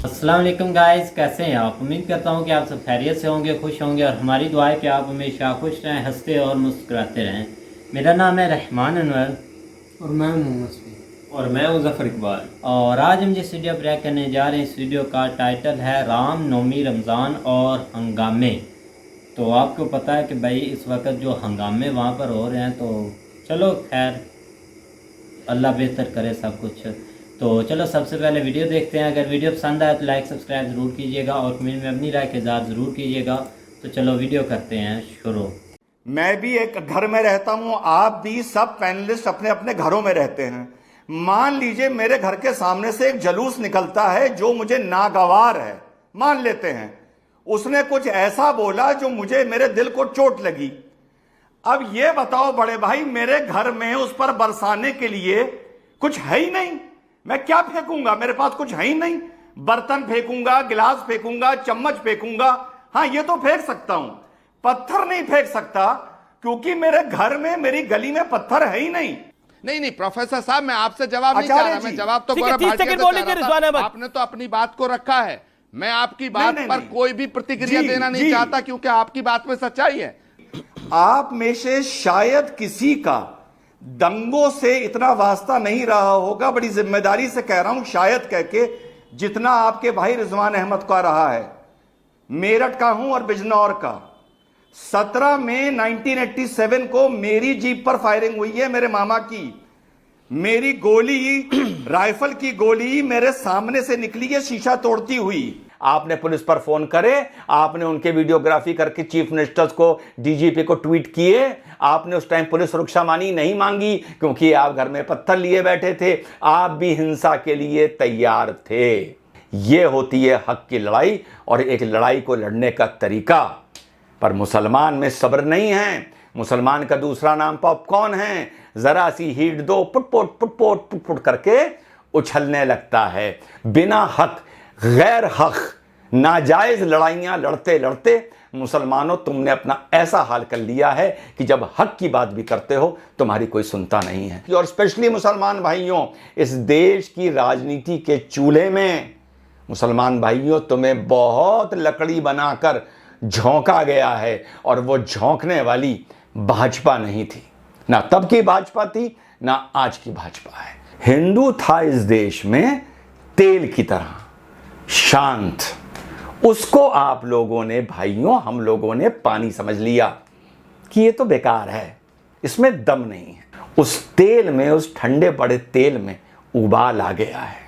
अस्सलाम वालेकुम गाइस, कैसे हैं आप। उम्मीद करता हूं कि आप सब खैरियत से होंगे, खुश होंगे और हमारी दुआ है कि आप हमेशा खुश रहें, हंसते और मुस्कुराते रहें। मेरा नाम है रहमान अनवर और मैं मोहम्मद और मैं मुज़फ़्फ़र इकबाल। और आज हम जिस वीडियो पर रिएक्ट करने जा रहे हैं, इस वीडियो का टाइटल है राम नवमी रमज़ान और हंगामे। तो आपको पता है कि भाई इस वक्त जो हंगामे वहाँ पर हो रहे हैं, तो चलो खैर अल्लाह बेहतर करे सब कुछ। तो चलो सबसे पहले वीडियो देखते हैं। अगर वीडियो पसंद आए तो लाइक सब्सक्राइब ज़रूर कीजिएगा और कमेंट में अपनी राय का इज़हार ज़रूर कीजिएगा। तो चलो वीडियो करते हैं शुरू। मैं भी एक घर में रहता हूं, आप भी, सब पैनलिस्ट अपने अपने घरों में रहते हैं। मान लीजिए मेरे घर के सामने से एक जलूस निकलता है जो मुझे नागवार है, मान लेते हैं। उसने कुछ ऐसा बोला जो मुझे, मेरे दिल को चोट लगी। अब ये बताओ बड़े भाई, मेरे घर में उस पर बरसाने के लिए कुछ है ही नहीं। मैं क्या फेंकूंगा, मेरे पास कुछ है ही नहीं। बर्तन फेंकूंगा, गिलास फेंकूंगा, चम्मच फेंकूंगा, हाँ ये तो फेंक सकता हूं। पत्थर नहीं फेंक सकता क्योंकि मेरे घर में, मेरी गली में पत्थर है ही नहीं। नहीं प्रोफेसर साहब, मैं आपसे जवाब नहीं चाह रहा। मैं जवाब तो गौरव भाटिया से चाह रहा था। आपने तो अपनी बात को रखा है। मैं आपकी बात पर कोई भी प्रतिक्रिया देना नहीं चाहता क्योंकि आपकी बात में सच्चाई है। आप में से शायद किसी का दंगों से इतना वास्ता नहीं रहा होगा, बड़ी जिम्मेदारी से कह रहा हूं शायद कह के, जितना आपके भाई रिजवान अहमद का रहा है। मेरठ का हूं और बिजनौर का। 17 मई 1987 को मेरी जीप पर फायरिंग हुई है, मेरे मामा की। मेरी गोली, राइफल की गोली मेरे सामने से निकली है शीशा तोड़ती हुई। आपने पुलिस पर फोन करे, आपने उनके वीडियोग्राफी करके चीफ मिनिस्टर्स को, डीजीपी को ट्वीट किए। आपने उस टाइम पुलिस सुरक्षा मानी नहीं मांगी क्योंकि आप घर में पत्थर लिए बैठे थे। आप भी हिंसा के लिए तैयार थे। यह होती है हक की लड़ाई और एक लड़ाई को लड़ने का तरीका। पर मुसलमान में सब्र नहीं है। मुसलमान का दूसरा नाम पॉपकॉर्न है। जरा सी हीट दो, पुटपुट पुटपुट पुटपुट करके उछलने लगता है। बिना हक, गैर हक, नाजायज लड़ाइयां लड़ते लड़ते मुसलमानों, तुमने अपना ऐसा हाल कर लिया है कि जब हक की बात भी करते हो तुम्हारी कोई सुनता नहीं है। और स्पेशली मुसलमान भाइयों, इस देश की राजनीति के चूल्हे में मुसलमान भाइयों तुम्हें बहुत लकड़ी बनाकर झोंका गया है। और वो झोंकने वाली भाजपा नहीं थी, ना तब की भाजपा थी, ना आज की भाजपा है। हिंदू था इस देश में तेल की तरह शांत। उसको आप लोगों ने, भाइयों, हम लोगों ने पानी समझ लिया कि ये तो बेकार है, इसमें दम नहीं है। उस तेल में, उस ठंडे पड़े तेल में उबाल आ गया है।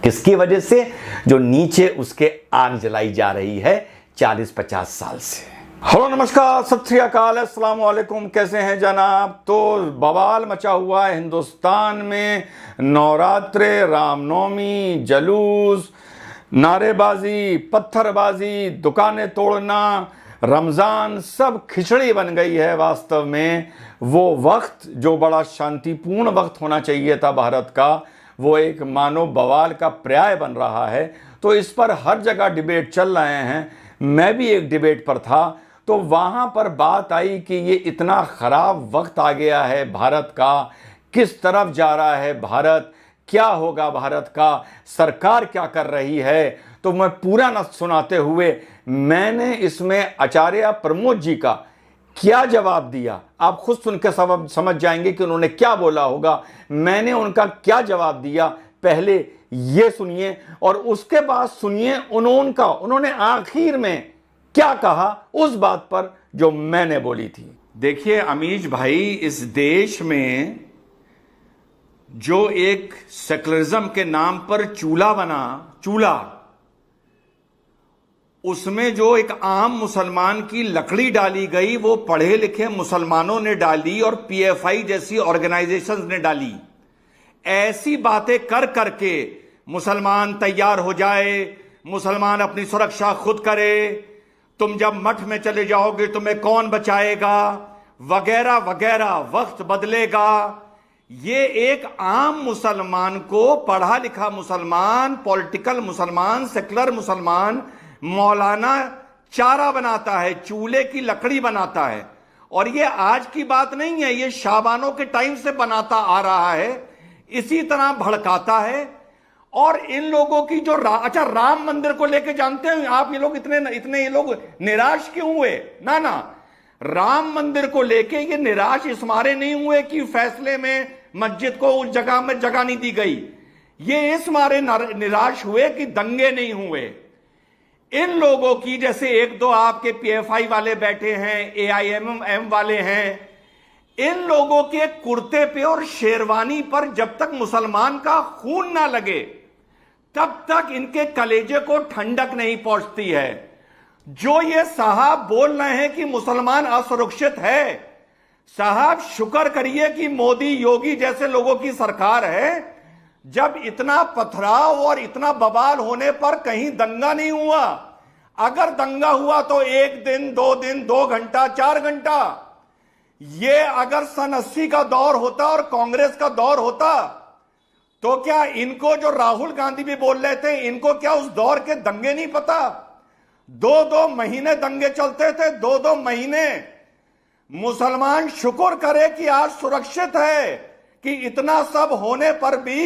किसकी वजह से? जो नीचे उसके आग जलाई जा रही है 40-50 साल से। हेलो, नमस्कार, सत श्री अकाल, अस्सलाम वालेकुम। कैसे हैं जनाब? तो बवाल मचा हुआ है हिंदुस्तान में। नवरात्रे, रामनवमी, जुलूस, नारेबाजी, पत्थरबाजी, दुकानें तोड़ना, रमज़ान, सब खिचड़ी बन गई है। वास्तव में वो वक्त जो बड़ा शांतिपूर्ण वक्त होना चाहिए था भारत का, वो एक मानो बवाल का पर्याय बन रहा है। तो इस पर हर जगह डिबेट चल रहे हैं। मैं भी एक डिबेट पर था, तो वहाँ पर बात आई कि ये इतना ख़राब वक्त आ गया है भारत का, किस तरफ जा रहा है भारत, क्या होगा भारत का, सरकार क्या कर रही है। तो मैं पूरा न सुनाते हुए मैंने इसमें आचार्य प्रमोद जी का क्या जवाब दिया, आप खुद सुन के समझ जाएंगे कि उन्होंने क्या बोला होगा। मैंने उनका क्या जवाब दिया, पहले ये सुनिए और उसके बाद सुनिए उन्होंने आखिर में क्या कहा उस बात पर जो मैंने बोली थी। देखिए अमीज भाई, इस देश में जो एक सेकुलरिज्म के नाम पर चूल्हा बना, चूल्हा, उसमें जो एक आम मुसलमान की लकड़ी डाली गई, वो पढ़े लिखे मुसलमानों ने डाली और पीएफआई जैसी ऑर्गेनाइजेशंस ने डाली। ऐसी बातें कर करके मुसलमान तैयार हो जाए, मुसलमान अपनी सुरक्षा खुद करे, तुम जब मठ में चले जाओगे तुम्हें कौन बचाएगा, वगैरह वगैरह, वक्त बदलेगा। ये एक आम मुसलमान को, पढ़ा लिखा मुसलमान, पॉलिटिकल मुसलमान, सेकुलर मुसलमान, मौलाना चारा बनाता है, चूल्हे की लकड़ी बनाता है। और ये आज की बात नहीं है, ये शाबानों के टाइम से बनाता आ रहा है, इसी तरह भड़काता है। और इन लोगों की जो अच्छा, राम मंदिर को लेके जानते हैं आप, ये लोग इतने ये लोग निराश क्यों हुए? ना ना, राम मंदिर को लेके ये निराश इस मारे नहीं हुए कि फैसले में मस्जिद को उस जगह में जगह नहीं दी गई, ये इस मारे निराश हुए कि दंगे नहीं हुए। इन लोगों की, जैसे एक दो आपके पीएफआई वाले बैठे हैं, एआईएमएम वाले हैं, इन लोगों के कुर्ते पे और शेरवानी पर जब तक मुसलमान का खून ना लगे तब तक इनके कलेजे को ठंडक नहीं पहुंचती है। जो ये साहब बोल रहे हैं कि मुसलमान असुरक्षित है, साहब शुक्र करिए कि मोदी योगी जैसे लोगों की सरकार है। जब इतना पथराव और इतना बवाल होने पर कहीं दंगा नहीं हुआ। अगर दंगा हुआ तो 1 दिन 2 दिन 2 घंटा 4 घंटा। ये अगर सन 80 का दौर होता और कांग्रेस का दौर होता तो क्या इनको, जो राहुल गांधी भी बोल रहे थे, इनको क्या उस दौर के दंगे नहीं पता? 2-2 महीने दंगे चलते थे, 2-2 महीने। मुसलमान शुक्र करे कि आज सुरक्षित है कि इतना सब होने पर भी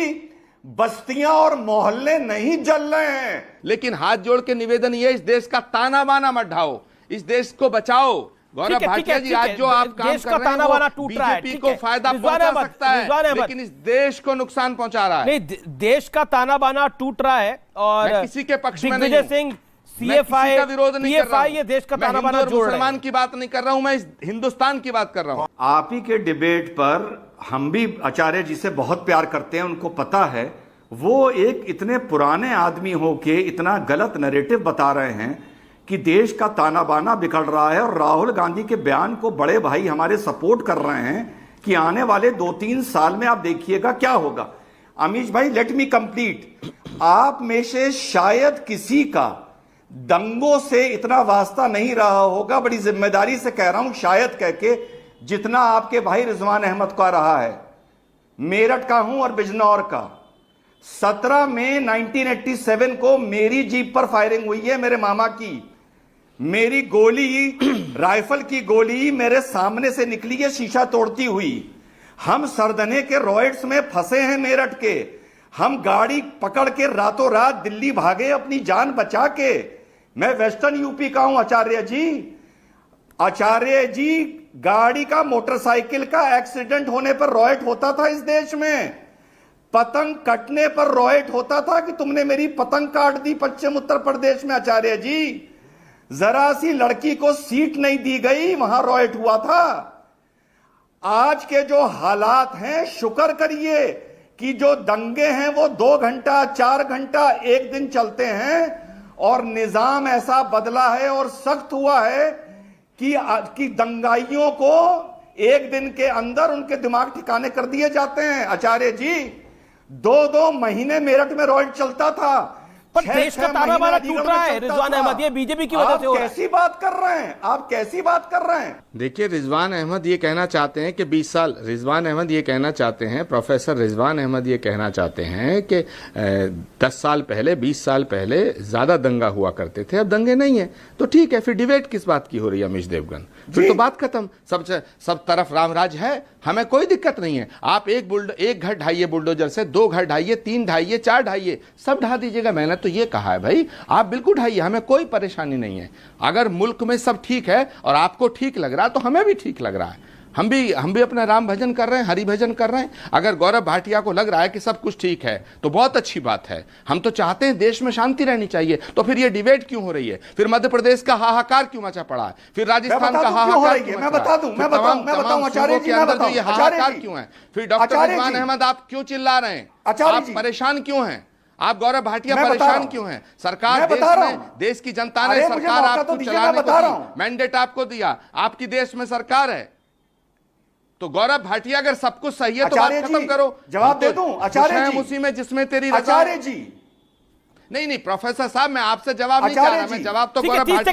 बस्तियां और मोहल्ले नहीं जल रहे हैं। लेकिन हाथ जोड़ के निवेदन ये, इस देश का ताना बाना मत ढाओ, इस देश को बचाओ। गौरव भाटिया जी, आज जो आप काम कर रहे हैं वो बीजेपी को फायदा पहुंचा सकता है, लेकिन इस देश को नुकसान पहुंचा रहा है। नहीं, देश का ताना बाना टूट रहा है और मैं किसी के पक्ष में नहीं दिग्विजय सिंह, सीएफआई का विरोध नहीं कर रहा हूं। ये देश का ताना बाना जोड़ रहा है। मुसलमान की बात नहीं कर रहा हूं, मैं इस हिंदुस्तान की बात कर रहा हूं। आप ही के डिबेट पर हम भी आचार्य जी से बहुत प्यार करते हैं, उनको पता है वो एक इतने पुराने आदमी होके इतना गलत नैरेटिव बता रहे हैं कि देश का ताना बाना बिगड़ रहा है। और राहुल गांधी के बयान को बड़े भाई हमारे सपोर्ट कर रहे हैं कि आने वाले 2-3 साल में आप देखिएगा क्या होगा। अमीश भाई, लेट मी कंप्लीट। आप में से शायद किसी का दंगों से इतना वास्ता नहीं रहा होगा, बड़ी जिम्मेदारी से कह रहा हूं शायद कह के, जितना आपके भाई रिजवान अहमद का रहा है। मेरठ का हूं और बिजनौर का। 17 मई 1987 को मेरी जीप पर फायरिंग हुई है, मेरे मामा की। मेरी गोली, राइफल की गोली मेरे सामने से निकली है शीशा तोड़ती हुई। हम सरदने के रॉयट्स में फंसे हैं मेरठ के। हम गाड़ी पकड़ के रातों रात दिल्ली भागे अपनी जान बचा के। मैं वेस्टर्न यूपी का हूं आचार्य जी। आचार्य जी, गाड़ी का, मोटरसाइकिल का एक्सीडेंट होने पर रॉयट होता था इस देश में। पतंग कटने पर रॉयट होता था कि तुमने मेरी पतंग काट दी पश्चिम उत्तर प्रदेश में। आचार्य जी, जरा सी लड़की को सीट नहीं दी गई, वहां रॉयट हुआ था। आज के जो हालात हैं, शुक्र करिए कि जो दंगे हैं वो 2 घंटा 4 घंटा 1 दिन चलते हैं। और निजाम ऐसा बदला है और सख्त हुआ है कि दंगाइयों को 1 दिन के अंदर उनके दिमाग ठिकाने कर दिए जाते हैं। आचार्य जी, 2-2 महीने मेरठ में रॉयट चलता था, पर देश का ताना बाना टूट रहा है। रिजवान अहमद, ये बीजेपी की वजह से हो रहा है। कैसी बात कर रहे हैं आप? कैसी बात कर रहे हैं? देखिए, रिजवान अहमद ये कहना चाहते हैं कि 20 साल, रिजवान अहमद ये कहना चाहते हैं, प्रोफेसर रिजवान अहमद ये कहना चाहते हैं कि 10 साल पहले, 20 साल पहले ज्यादा दंगा हुआ करते थे, अब दंगे नहीं है। तो ठीक है, फिर डिबेट किस बात की हो रही है अमीश देवगन? फिर तो बात खत्म। सब तरफ रामराज है, हमें कोई दिक्कत नहीं है। आप एक घर ढाइए बुलडोजर से, 2 घर ढाइए, 3 ढाइए, 4 ढाइए, सब ढा दीजिएगा। मैंने तो ये कहा है भाई, आप बिल्कुल ढाइए, हमें कोई परेशानी नहीं है। अगर मुल्क में सब ठीक है और आपको ठीक लग रहा है तो हमें भी ठीक लग रहा है। हम भी अपना राम भजन कर रहे हैं, हरि भजन कर रहे हैं। अगर गौरव भाटिया को लग रहा है कि सब कुछ ठीक है तो बहुत अच्छी बात है। हम तो चाहते हैं देश में शांति रहनी चाहिए। तो फिर ये डिबेट क्यों हो रही है? फिर मध्य प्रदेश का हाहाकार क्यों मचा पड़ा है? फिर राजस्थान का हाहाकार क्यों? मैं बताऊं आचार्य जी, मैं बताऊं ये हाहाकार क्यों है? फिर डॉक्टर रिजवान अहमद, आप क्यों चिल्ला रहे हैं? आप परेशान क्यों हैं? आप गौरव भाटिया परेशान क्यों हैं? सरकार, देश की जनता ने सरकार आपको चलाने को दी, मैंडेट आपको दिया, आपकी देश में सरकार है। तो गौरव भाटिया, अगर सब कुछ सही है तो बात खत्म करो। जवाब दे दूं आचार्य जी? उसी में जिसमें तेरी आचार्य जी, नहीं प्रोफेसर साहब, मैं आपसे जवाब नहीं चाह रहा। मैं जवाब तो गौरव भाटिया से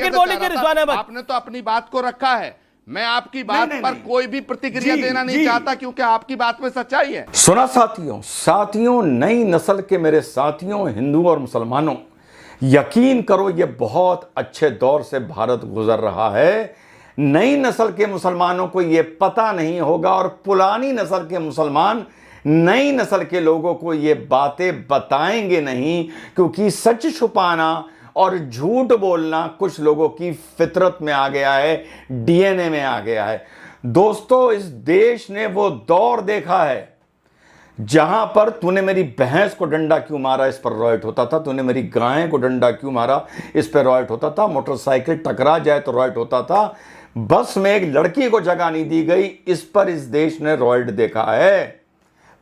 चाह रहा था। आपने तो अपनी बात को रखा है, मैं आपकी बात पर कोई भी प्रतिक्रिया देना नहीं चाहता, क्योंकि आपकी बात में सच्चाई है। सुना साथियों, नई नस्ल के मेरे साथियों, हिंदू और मुसलमानों, यकीन करो ये बहुत अच्छे दौर से भारत गुजर रहा है। नई नस्ल के मुसलमानों को ये पता नहीं होगा और पुरानी नस्ल के मुसलमान नई नस्ल के लोगों को ये बातें बताएंगे नहीं, क्योंकि सच छुपाना और झूठ बोलना कुछ लोगों की फितरत में आ गया है, डीएनए में आ गया है। दोस्तों, इस देश ने वो दौर देखा है जहां पर तूने मेरी भैंस को डंडा क्यों मारा, इस पर रॉयट होता था। तूने मेरी गाय को डंडा क्यों मारा, इस पर रॉयट होता था। मोटरसाइकिल टकरा जाए तो रॉयट होता था। बस में एक लड़की को जगह नहीं दी गई, इस पर इस देश ने रॉयट देखा है।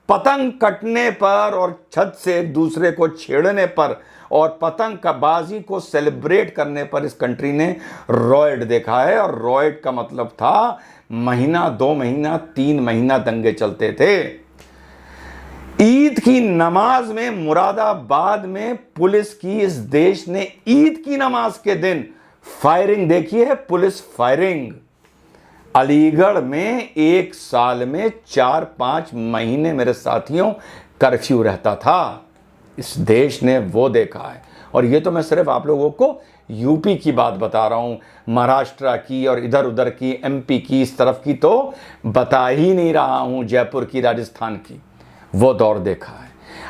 पतंग कटने पर और छत से एक दूसरे को छेड़ने पर और पतंग का बाजी को सेलिब्रेट करने पर इस कंट्री ने रॉयट देखा है। और रॉयट का मतलब था महीना, 2 महीना, 3 महीना दंगे चलते थे। ईद की नमाज में मुरादाबाद में पुलिस की इस देश ने ईद की नमाज के दिन फायरिंग देखी है, पुलिस फायरिंग। अलीगढ़ में 1 साल में 4-5 महीने मेरे साथियों कर्फ्यू रहता था। इस देश ने वो देखा है। और ये तो मैं सिर्फ आप लोगों को यूपी की बात बता रहा हूं, महाराष्ट्र की और इधर उधर की, एमपी की, इस तरफ की तो बता ही नहीं रहा हूं, जयपुर की, राजस्थान की, वो दौर देखा है।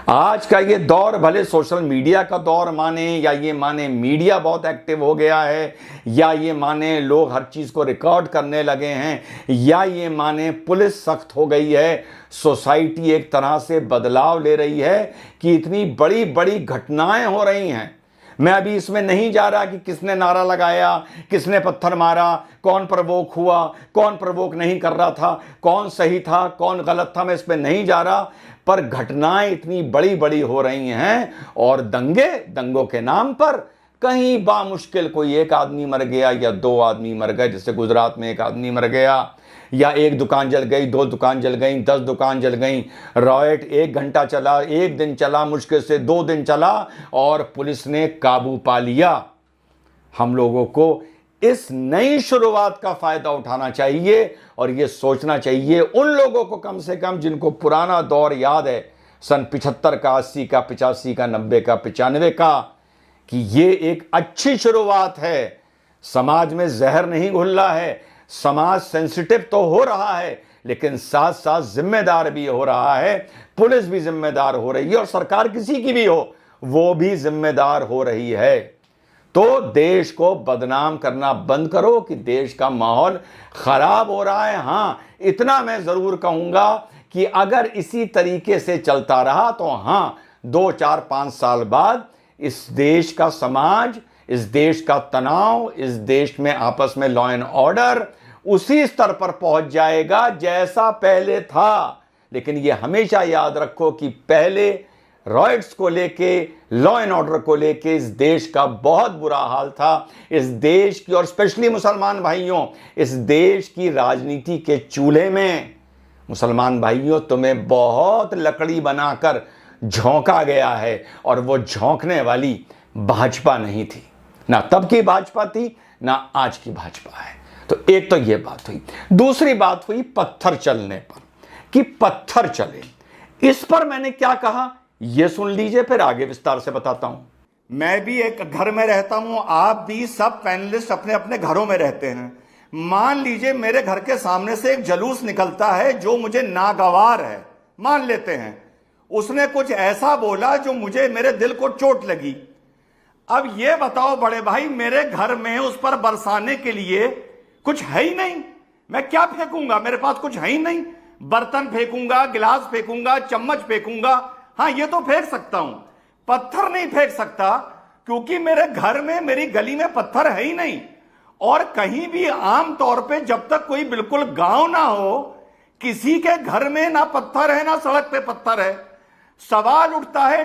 आज का ये दौर भले सोशल मीडिया का दौर माने या ये माने मीडिया बहुत एक्टिव हो गया है, या ये माने लोग हर चीज़ को रिकॉर्ड करने लगे हैं, या ये माने पुलिस सख्त हो गई है, सोसाइटी एक तरह से बदलाव ले रही है कि इतनी बड़ी बड़ी घटनाएं हो रही हैं। मैं अभी इसमें नहीं जा रहा कि किसने नारा लगाया, किसने पत्थर मारा, कौन प्रवोक हुआ, कौन प्रवोक नहीं कर रहा था, कौन सही था, कौन गलत था, मैं इस पर नहीं जा रहा। पर घटनाएं इतनी बड़ी बड़ी हो रही हैं और दंगों के नाम पर कहीं बामुश्किल कोई 1 आदमी मर गया या 2 आदमी मर गए, जैसे गुजरात में 1 आदमी मर गया, या 1 दुकान जल गई, 2 दुकान जल गई, 10 दुकान जल गई। रॉयट 1 घंटा चला, 1 दिन चला, मुश्किल से 2 दिन चला और पुलिस ने काबू पा लिया। हम लोगों को इस नई शुरुआत का फायदा उठाना चाहिए और ये सोचना चाहिए उन लोगों को, कम से कम जिनको पुराना दौर याद है, सन 75 का, 80 का, 85 का, 90 का, 95 का, कि ये एक अच्छी शुरुआत है। समाज में जहर नहीं घुल रहा है, समाज सेंसिटिव तो हो रहा है, लेकिन साथ साथ जिम्मेदार भी हो रहा है। पुलिस भी जिम्मेदार हो रही है और सरकार किसी की भी हो वो भी जिम्मेदार हो रही है। तो देश को बदनाम करना बंद करो कि देश का माहौल खराब हो रहा है। हां, इतना मैं जरूर कहूंगा कि अगर इसी तरीके से चलता रहा तो हां, 2, 4, 5 साल बाद इस देश का समाज, इस देश का तनाव, इस देश में आपस में लॉ एंड ऑर्डर उसी स्तर पर पहुंच जाएगा जैसा पहले था। लेकिन यह हमेशा याद रखो कि पहले रॉयट्स को लेके, लॉ एंड ऑर्डर को लेके इस देश का बहुत बुरा हाल था। इस देश की और स्पेशली मुसलमान भाइयों, इस देश की राजनीति के चूल्हे में मुसलमान भाइयों तुम्हें बहुत लकड़ी बनाकर झोंका गया है और वो झोंकने वाली भाजपा नहीं थी, ना तब की भाजपा थी ना आज की भाजपा है। तो एक तो ये बात हुई। दूसरी बात हुई पत्थर चलने पर, कि पत्थर चले, इस पर मैंने क्या कहा ये सुन लीजिए, फिर आगे विस्तार से बताता हूं। मैं भी एक घर में रहता हूं, आप भी, सब पैनलिस्ट अपने अपने घरों में रहते हैं। मान लीजिए मेरे घर के सामने से एक जुलूस निकलता है जो मुझे नागवार है, मान लेते हैं, उसने कुछ ऐसा बोला जो मुझे, मेरे दिल को चोट लगी। अब ये बताओ बड़े भाई, मेरे घर में उस पर बरसाने के लिए कुछ है ही नहीं, मैं क्या फेंकूंगा, मेरे पास कुछ है ही नहीं। बर्तन फेंकूंगा, गिलास फेंकूंगा, चम्मच फेंकूंगा, हां ये तो फेंक सकता हूं, पत्थर नहीं फेंक सकता, क्योंकि मेरे घर में, मेरी गली में पत्थर है ही नहीं। और कहीं भी आम तौर पे जब तक कोई बिल्कुल गांव ना हो, किसी के घर में ना पत्थर है ना सड़क पे पत्थर है। सवाल उठता है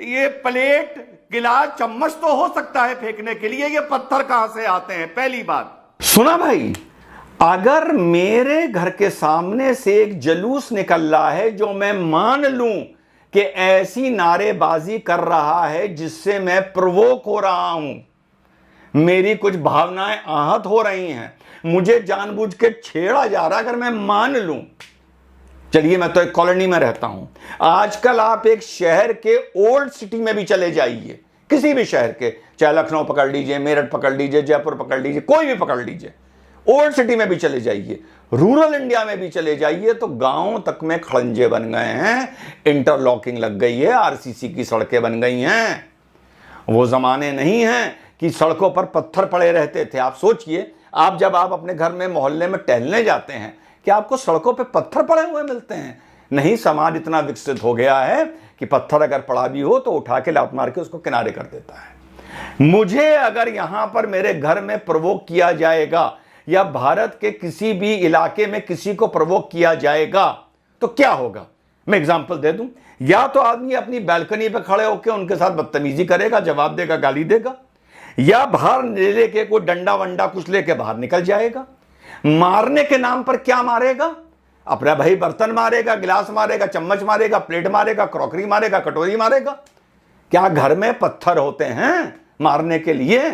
ये प्लेट, गिलास, चम्मच तो हो सकता है फेंकने के लिए, ये पत्थर कहां से आते हैं? पहली बात सुना भाई, अगर मेरे घर के सामने से एक जुलूस निकल रहा है जो मैं मान लूं कि ऐसी नारेबाजी कर रहा है जिससे मैं प्रवोक हो रहा हूं, मेरी कुछ भावनाएं आहत हो रही हैं, मुझे जानबूझ के छेड़ा जा रहा है, अगर मैं मान लूं, चलिए मैं तो एक कॉलोनी में रहता हूं, आजकल आप एक शहर के ओल्ड सिटी में भी चले जाइए, किसी भी शहर के, चाहे लखनऊ पकड़ लीजिए, मेरठ पकड़ लीजिए, जयपुर पकड़ लीजिए, कोई भी पकड़ लीजिए, ओल्ड सिटी में भी चले जाइए, रूरल इंडिया में भी चले जाइए, तो गांव तक में खड़ंजे बन गए हैं, इंटरलॉकिंग लग गई है, आरसीसी की सड़कें बन गई हैं। वो जमाने नहीं हैं कि सड़कों पर पत्थर पड़े रहते थे। आप सोचिए, आप जब आप अपने घर में मोहल्ले में टहलने जाते हैं, क्या आपको सड़कों पे पत्थर पड़े हुए मिलते हैं? नहीं, समाज इतना विकसित हो गया है कि पत्थर अगर पड़ा भी हो तो उठा के लात मार के उसको किनारे कर देता है। मुझे अगर यहां पर मेरे घर में प्रवोक किया जाएगा या भारत के किसी भी इलाके में किसी को प्रवोक किया जाएगा तो क्या होगा? मैं एग्जांपल दे दूं, या तो आदमी अपनी बैल्कनी पे खड़े होकर उनके साथ बदतमीजी करेगा, जवाब देगा, गाली देगा, या बाहर लेके कोई डंडा वंडा कुछ लेके बाहर निकल जाएगा। मारने के नाम पर क्या मारेगा? अपना भाई बर्तन मारेगा, गिलास मारेगा, चम्मच मारेगा, प्लेट मारेगा, क्रॉकरी मारेगा, कटोरी मारेगा। क्या घर में पत्थर होते हैं मारने के लिए?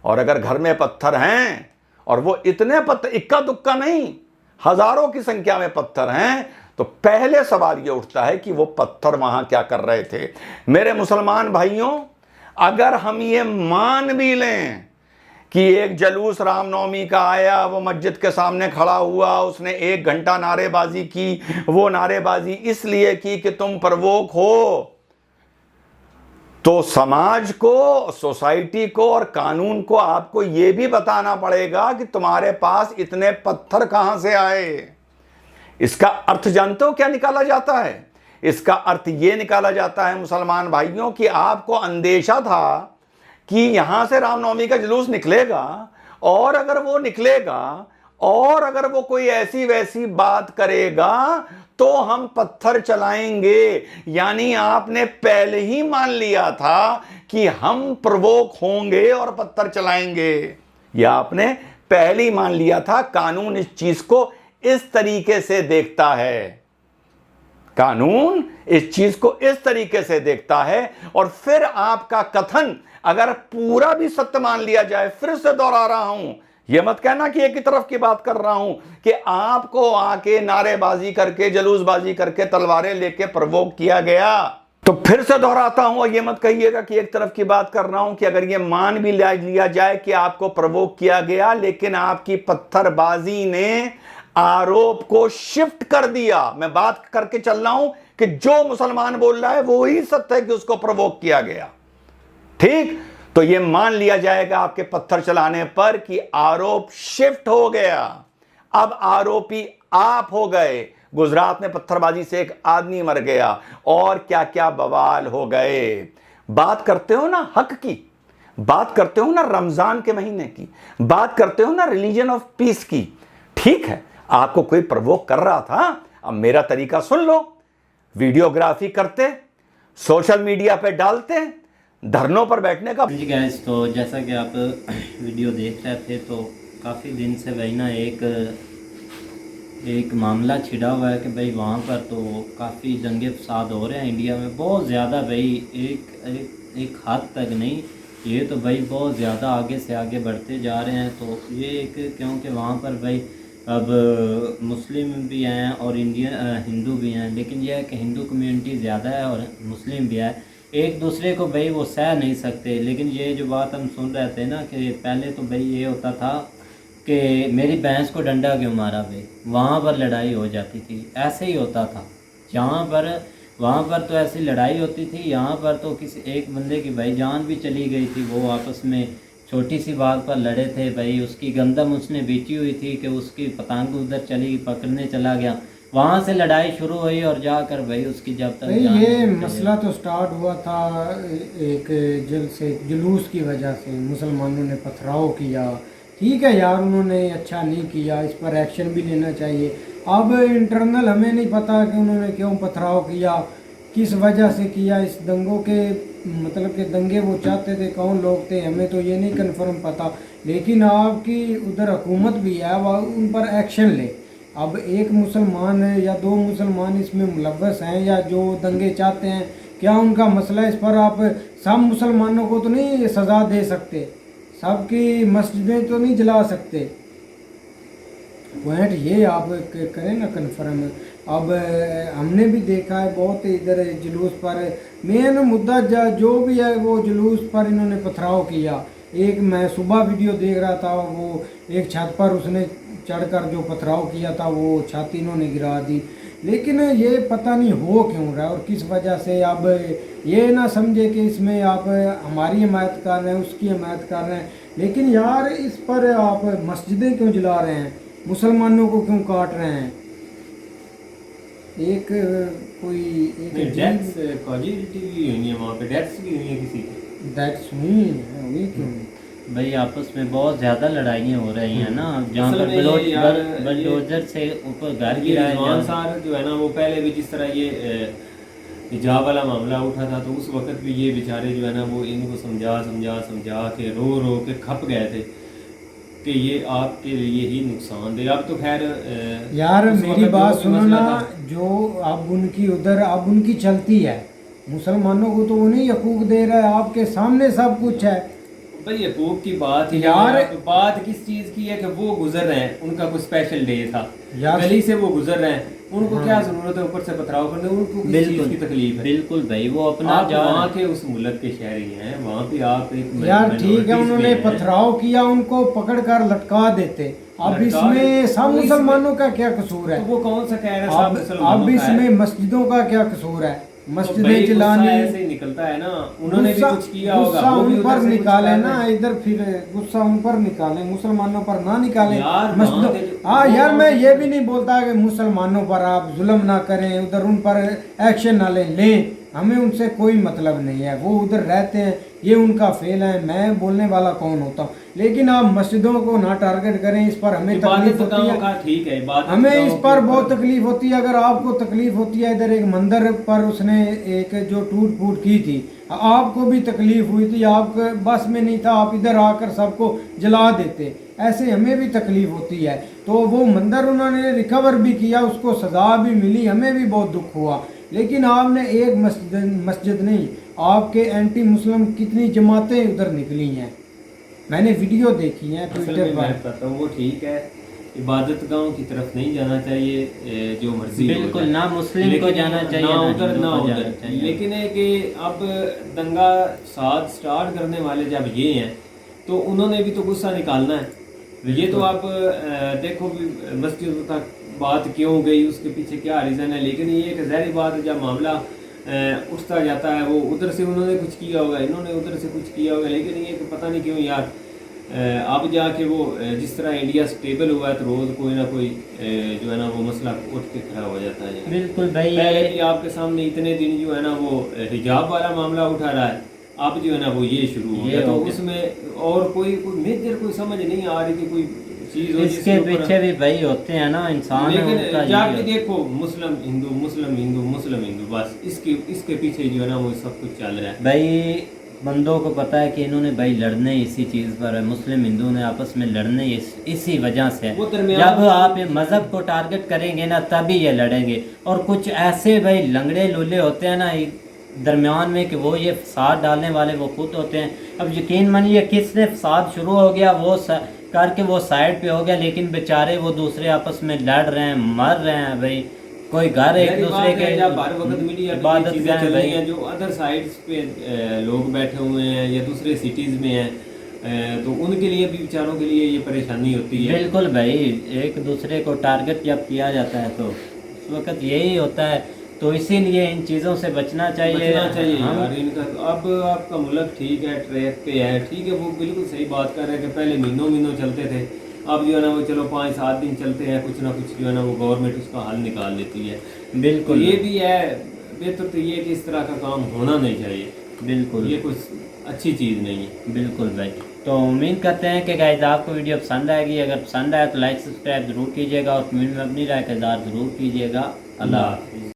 और अगर घर में पत्थर हैं और वो इतने पत्थर, इक्का दुक्का नहीं, हजारों की संख्या में पत्थर हैं, तो पहले सवाल ये उठता है कि वो पत्थर वहां क्या कर रहे थे? मेरे मुसलमान भाइयों, अगर हम ये मान भी लें कि एक जलूस रामनवमी का आया, वो मस्जिद के सामने खड़ा हुआ, उसने 1 घंटा नारेबाजी की, वो नारेबाजी इसलिए की कि तुम प्रवोक हो, तो समाज को, सोसाइटी को और कानून को आपको यह भी बताना पड़ेगा कि तुम्हारे पास इतने पत्थर कहां से आए। इसका अर्थ जानते हो क्या निकाला जाता है? इसका अर्थ यह निकाला जाता है मुसलमान भाइयों कि आपको अंदेशा था कि यहां से रामनवमी का जुलूस निकलेगा, और अगर वो निकलेगा और अगर वो कोई ऐसी वैसी बात करेगा तो हम पत्थर चलाएंगे। यानी आपने पहले ही मान लिया था कि हम प्रवोक होंगे और पत्थर चलाएंगे। यह आपने पहले ही मान लिया था। कानून इस चीज को इस तरीके से देखता है, कानून इस चीज को इस तरीके से देखता है। और फिर आपका कथन अगर पूरा भी सत्य मान लिया जाए, फिर से दोहरा रहा हूं, यह मत कहना कि एक ही तरफ की बात कर रहा हूं कि आपको आके नारेबाजी करके, जलूसबाजी करके, तलवारें लेके प्रवोक किया गया। तो फिर से दोहराता हूं, और यह मत कहिएगा कि एक तरफ की बात कर रहा हूं कि अगर यह मान भी लिया जाए कि आपको प्रवोक किया गया, लेकिन आपकी पत्थरबाजी ने आरोप को शिफ्ट कर दिया। मैं बात करके चल रहा हूं कि जो मुसलमान बोल रहा है वो ही सत्य है कि उसको प्रवोक किया गया, ठीक? तो यह मान लिया जाएगा आपके पत्थर चलाने पर कि आरोप शिफ्ट हो गया, अब आरोपी आप हो गए। गुजरात में पत्थरबाजी से एक आदमी मर गया, और क्या क्या बवाल हो गए। बात करते हो ना हक की, बात करते हो ना रमजान के महीने की, बात करते हो ना रिलीजन ऑफ पीस की, ठीक है, आपको कोई प्रवोक कर रहा था, अब मेरा तरीका सुन लो, वीडियोग्राफी करते, सोशल मीडिया पे डालते, धरनों पर बैठने का। जी गाइस, तो जैसा कि आप वीडियो देख रहे थे, तो काफ़ी दिन से भाई ना एक मामला छिड़ा हुआ है कि भाई वहाँ पर तो काफ़ी दंगे फसाद हो रहे हैं इंडिया में, बहुत ज़्यादा भाई, एक हद तक नहीं, ये तो भाई बहुत ज़्यादा आगे से आगे बढ़ते जा रहे हैं। तो ये एक, क्योंकि वहाँ पर भाई अब मुस्लिम भी हैं और हिंदू भी हैं, लेकिन यह है कि हिंदू कम्युनिटी ज़्यादा है और मुस्लिम भी है, एक दूसरे को भाई वो सह नहीं सकते। लेकिन ये जो बात हम सुन रहे थे ना कि पहले तो भाई ये होता था कि मेरी भैंस को डंडा क्यों मारा भाई, वहाँ पर लड़ाई हो जाती थी, ऐसे ही होता था। वहाँ पर तो ऐसी लड़ाई होती थी, यहाँ पर तो किसी एक बंदे की भाई जान भी चली गई थी। वो आपस में छोटी सी बात पर लड़े थे भाई, उसकी गंदम उसने बेची हुई थी कि उसकी पतंग उधर चली, पकड़ने चला गया, वहाँ से लड़ाई शुरू हुई और जाकर भाई उसकी जब तक ये मसला तो स्टार्ट हुआ था एक जुलूस की वजह से, मुसलमानों ने पथराव किया, ठीक है यार, उन्होंने अच्छा नहीं किया, इस पर एक्शन भी लेना चाहिए। अब इंटरनल हमें नहीं पता कि उन्होंने क्यों पथराव किया, किस वजह से किया, इस दंगों के मतलब के दंगे वो चाहते थे, कौन लोग थे, हमें तो ये नहीं कंफर्म पता। लेकिन आपकी उधर हुकूमत भी है, वह उन पर एक्शन ले। अब एक मुसलमान है या 2 मुसलमान इसमें मुलव्वस हैं या जो दंगे चाहते हैं, क्या उनका मसला, इस पर आप सब मुसलमानों को तो नहीं सज़ा दे सकते, सबकी मस्जिदें तो नहीं जला सकते। पॉइंट ये आप करें ना कन्फर्म। अब हमने भी देखा है बहुत इधर जुलूस पर मेन मुद्दा जो भी है वो जुलूस पर इन्होंने पथराव किया। एक मैं सुबह वीडियो देख रहा था, वो एक छत पर उसने चढ़कर जो पथराव किया था वो छत इन्होंने गिरा दी। लेकिन ये पता नहीं हो क्यों रहा है और किस वजह से। अब ये ना समझे कि इसमें आप हमारी हिमायत कर रहे हैं, उसकी हिमायत कर रहे हैं, लेकिन यार इस पर आप मस्जिदें क्यों जला रहे हैं, मुसलमानों को क्यों काट रहे हैं। एक कोई एक डेथ्स कॉजिबिलिटी भी हुई है वहाँ पे, डेथ्स भी हुई है किसी की। डेथ्स हुई क्यों भाई आपस में बहुत ज़्यादा लड़ाइयाँ हो रही हैं ना, जहाँ असल पर में ये यार बलडोजर से ऊपर घर ये गिरा रिजवान है। साहब जो है ना वो पहले भी जिस तरह ये हिजाब वाला मामला उठा था तो उस वक्त भी ये बेचारे जो है ना वो इनको समझा के रो के खप गए थे कि ये आपके लिए ही नुकसान दे। अब तो खैर यार उस मेरी वक्त बात जो सुनो मसला ना, था, जो अब उनकी उधर अब उनकी चलती है, मुसलमानों को तो वो नहीं हकूक दे रहा है, आपके सामने सब कुछ है। भाई हकूक की बात ही यार नहीं है। तो बात किस चीज की है कि वो गुजर रहे हैं, उनका कोई स्पेशल डे था, यार गली से वो गुजर रहे हैं, उनको क्या जरूरत है ऊपर से पथराव करने, उनको किस चीज की तकलीफ है। बिल्कुल भाई वो अपना आप वहाँ के उस मुल्क के शहरी हैं, वहाँ पे आप एक यार ठीक है, minorities उन्होंने में हैं। पथराव किया, उनको पकड़ कर लटका देते। अब लटका इसमें देते। सब तो इसमें- मुसलमानों का क्या कसूर है। तो वो कौन सा कह रहे हैं सब मुसलमानों अब का है? इसमें मस्जिदों का क्या कसूर है, तो भाई मस्जिदें गुस्सा जलानी। ऐसे ही निकलता है ना, उन्होंने भी कुछ किया होगा, गुस्सा वो भी उन उधर पर से कुछ निकाले कर ना, रहे हैं। इधर फिर गुस्सा उन पर निकाले, मुसलमानों पर ना निकाले। यार, मस्जिदों वहाँ के जो- हाँ यार, वो- मैं ये भी नहीं बोलता कि मुसलमानों पर आप जुल्म ना करें, उधर उन पर एक्शन ना लें, हमें उनसे कोई मतलब नहीं है, वो उधर रहते हैं, ये उनका फेल है, मैं बोलने वाला कौन होता हूँ। लेकिन आप मस्जिदों को ना टारगेट करें, इस पर हमें तकलीफ होती है। का ठीक है, इबादत हमें गाहों इस के पर ऊपर- बहुत तकलीफ होती है। अगर आपको तकलीफ होती है, इधर एक मंदिर पर उसने एक जो टूट फूट की थी, आपको भी तकलीफ हुई थी, आपके बस में नहीं था, आप इधर आकर सबको जला देते, ऐसे हमें भी तकलीफ होती है। तो वो मंदिर उन्होंने रिकवर भी किया, उसको सजा भी मिली, हमें भी बहुत दुख हुआ। लेकिन आपने एक मस्जिद नहीं, आपके एंटी मुस्लिम कितनी जमातें उधर निकली हैं, मैंने वीडियो देखी है असल ट्विटर में मैं पर। बताता हूँ, वो ठीक है, इबादत गाहों की तरफ नहीं जाना चाहिए, जो मर्जी हो बिल्कुल जाए। ना मुस्लिम को लेकिन जाना चाहिए ना ना उधर हिंदू ना को जाना उधर। चाहिए। लेकिन है कि अब दंगा साथ स्टार्ट करने वाले जब ये हैं तो उन्होंने भी तो गुस्सा निकालना है। ये तो आप देखो भी मस्जिद तक बात क्यों गई, उसके पीछे क्या रीज़न है। लेकिन ये एक ज़ाहिर बात है, जब मामला उठता जाता है, वो उधर से उन्होंने कुछ किया होगा, इन्होंने उधर से कुछ किया होगा। लेकिन ये कि पता नहीं क्यों यार अब जाके वो जिस तरह इंडिया स्टेबल हुआ है तो रोज़ कोई ना कोई जो है ना वो मसला उठ के खड़ा हो जाता है। बिल्कुल भाई, पहले भी आपके सामने इतने दिन जो है ना वो हिजाब वाला मामला उठा रहा है, अब जो है ना वो ये शुरू हो गया। तो उसमें और कोई मेजर कोई समझ नहीं आ रही कि कोई चीज़ हो इसके पीछे भी भाई होते हैं ना इंसान। लेकिन जाके देखो मुस्लिम हिंदू मुस्लिम हिंदू मुस्लिम हिंदू, बस इसके पीछे जो है ना वो सब कुछ चल रहा है। भाई बंदों को पता है कि इन्होंने भाई लड़ने इसी चीज़ पर है, मुस्लिम हिंदू ने आपस में लड़ने इसी वजह से वो है। दरमियान जब में- आप मज़हब को टारगेट करेंगे ना तभी ये लड़ेंगे। और कुछ ऐसे भाई लंगड़े लूले होते हैं ना दरमियान में कि वो ये फसाद डालने वाले वो खुद होते हैं। अब यकीन मानिए किसने फसाद शुरू हो गया वो करके वो साइड पे हो गया, लेकिन बेचारे वो दूसरे आपस में लड़ रहे हैं, मर रहे हैं भाई। कोई घर एक दूसरे के जब हर वक्त मीडिया पे इबादत चीज़ें गाह चल रही भाई। हैं, जो अदर साइड्स पे लोग बैठे हुए हैं या दूसरे सिटीज़ में हैं, तो उनके लिए भी बेचारों के लिए ये परेशानी होती है। बिल्कुल भाई, एक दूसरे को टारगेट जब किया जाता है तो उस वक्त यही होता है। तो इसीलिए इन चीज़ों से बचना चाहिए। हम यार इनका। अब आपका मुल्क ठीक है, ट्रैक पे है, ठीक है, वो बिल्कुल सही बात कर रहे हैं कि पहले महीनों चलते थे, अब जो है ना वो चलो 5-7 दिन चलते हैं, कुछ ना कुछ जो है ना वो गवर्नमेंट उसका हल निकाल देती है। बिल्कुल तो ये भी है, बेहतर तो ये कि इस तरह का काम होना नहीं चाहिए। बिल्कुल ये कुछ अच्छी चीज़ नहीं है। बिल्कुल भाई। तो उम्मीद करते हैं कि गाइस आपको वीडियो पसंद आएगी। अगर पसंद आए तो लाइक सब्सक्राइब ज़रूर कीजिएगा और कमेंट में अपनी राय का इज़हार ज़रूर कीजिएगा। अल्लाह हाफ़िज़।